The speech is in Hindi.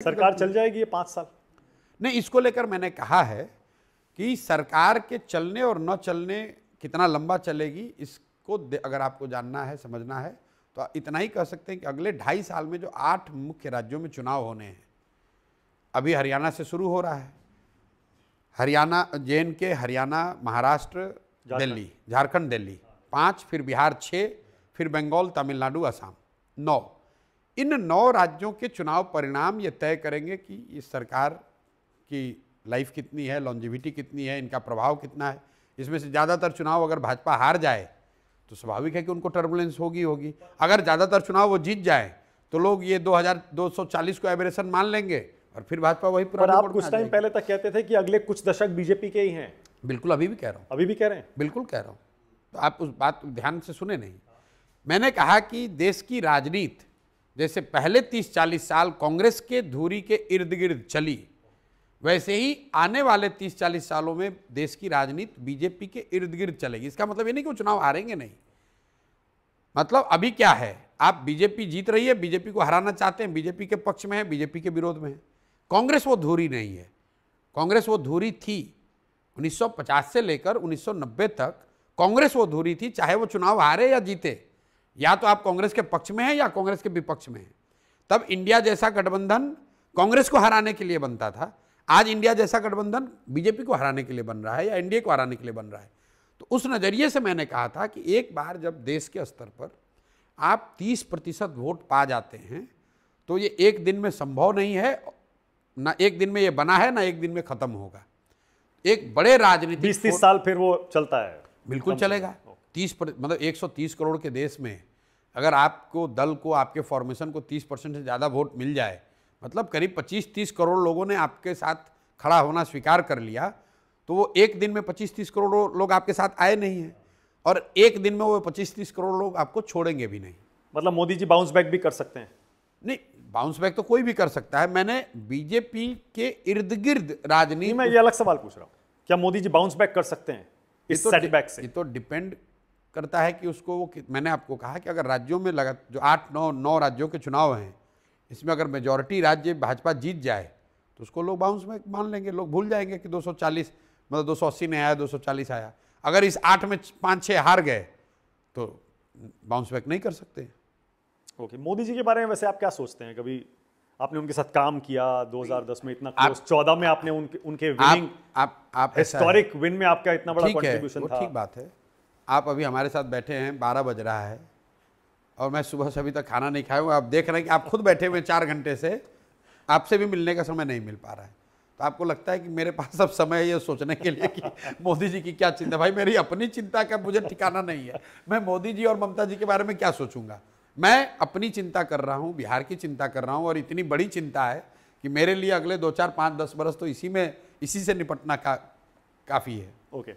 सरकार चल जाएगी ये 5 साल? नहीं, इसको लेकर मैंने कहा है कि सरकार के चलने और न चलने कितना लंबा चलेगी, इसको अगर आपको जानना है, समझना है, तो इतना ही कह सकते हैं कि अगले 2.5 साल में जो 8 मुख्य राज्यों में चुनाव होने हैं, अभी हरियाणा से शुरू हो रहा है, हरियाणा, JNK, हरियाणा, महाराष्ट्र, दिल्ली, झारखंड, दिल्ली 5, फिर बिहार 6, फिर बंगाल, तमिलनाडु, असम 9। इन 9 राज्यों के चुनाव परिणाम ये तय करेंगे कि इस सरकार की लाइफ कितनी है, लॉन्जिविटी कितनी है, इनका प्रभाव कितना है। इसमें से ज़्यादातर चुनाव अगर भाजपा हार जाए तो स्वाभाविक है कि उनको टर्बुलेंस होगी। अगर ज़्यादातर चुनाव वो जीत जाए तो लोग ये 2240 को एबरेशन मान लेंगे और फिर भाजपा वही पर आप कुछ टाइम पहले तक कहते थे कि अगले कुछ दशक बीजेपी के ही हैं। बिल्कुल, अभी भी कह रहा हूँ। अभी भी कह रहे हैं? बिल्कुल कह रहा हूँ। तो आप उस बात ध्यान से सुने नहीं। मैंने कहा कि देश की राजनीति जैसे पहले 30-40 साल कांग्रेस के धुरी के इर्द गिर्द चली, वैसे ही आने वाले 30-40 सालों में देश की राजनीति बीजेपी के इर्द गिर्द चलेगी। इसका मतलब ये नहीं कि वो चुनाव हारेंगे, नहीं। मतलब अभी क्या है, आप बीजेपी जीत रही है, बीजेपी को हराना चाहते हैं, बीजेपी के पक्ष में है, बीजेपी के विरोध में है। कांग्रेस वो धुरी नहीं है। कांग्रेस वो धुरी थी 1950 से लेकर 1990 तक। कांग्रेस वो धुरी थी, चाहे वो चुनाव हारे या जीते, या तो आप कांग्रेस के पक्ष में हैं या कांग्रेस के विपक्ष में हैं। तब इंडिया जैसा गठबंधन कांग्रेस को हराने के लिए बनता था। आज इंडिया जैसा गठबंधन बीजेपी को हराने के लिए बन रहा है या एनडीए को हराने के लिए बन रहा है। तो उस नज़रिए से मैंने कहा था कि एक बार जब देश के स्तर पर आप 30% वोट पा जाते हैं तो ये एक दिन में संभव नहीं है, ना एक दिन में ये बना है, ना एक दिन में खत्म होगा। एक बड़े राजनीतिक 20-30 साल फिर वो चलता है। बिल्कुल चलेगा। 30% मतलब 130 करोड़ के देश में अगर आपको दल को, आपके फॉर्मेशन को 30% से ज़्यादा वोट मिल जाए, मतलब करीब 25-30 करोड़ लोगों ने आपके साथ खड़ा होना स्वीकार कर लिया, तो वो एक दिन में 25-30 करोड़ लोग आपके साथ आए नहीं हैं, और एक दिन में वो 25-30 करोड़ लोग आपको छोड़ेंगे भी नहीं। मतलब मोदी जी बाउंस बैक भी कर सकते हैं? नहीं, बाउंस बैक तो कोई भी कर सकता है। मैंने बीजेपी के इर्द गिर्द राजनीति, मैं ये अलग सवाल पूछ रहा हूँ, क्या मोदी जी बाउंस बैक कर सकते हैं इस सेटबैक से? ये तो डिपेंड करता है कि उसको वो, मैंने आपको कहा कि अगर राज्यों में लगा जो 8-9 राज्यों के चुनाव हैं, इसमें अगर मेजॉरिटी राज्य भाजपा जीत जाए तो उसको लोग बाउंस बैक मान लेंगे। लोग भूल जाएंगे कि 240 मतलब 280 नहीं आया, 240 आया। अगर इस 8 में 5-6 हार गए तो बाउंस बैक नहीं कर सकते। ओके, मोदी जी के बारे में वैसे आप क्या सोचते हैं? कभी आपने उनके साथ काम किया 2010 में, इतना क्लोज, 14 में आपने उनके विनिंग, आप हिस्टोरिक विन में आपका इतना बड़ा कंट्रीब्यूशन था। ठीक बात है। आप अभी हमारे साथ बैठे हैं, 12 बज रहा है और मैं सुबह से अभी तक खाना नहीं खाया हूँ। आप देख रहे हैं कि आप खुद बैठे हुए 4 घंटे से, आपसे भी मिलने का समय नहीं मिल पा रहा है। तो आपको लगता है कि मेरे पास अब समय है ये सोचने के लिए कि मोदी जी की क्या चिंता। भाई, मेरी अपनी चिंता का मुझे ठिकाना नहीं है। मैं मोदी जी और ममता जी के बारे में क्या सोचूंगा? मैं अपनी चिंता कर रहा हूँ, बिहार की चिंता कर रहा हूँ, और इतनी बड़ी चिंता है कि मेरे लिए अगले 2, 4, 5, 10 बरस तो इसी से निपटना काफ़ी है। ओके।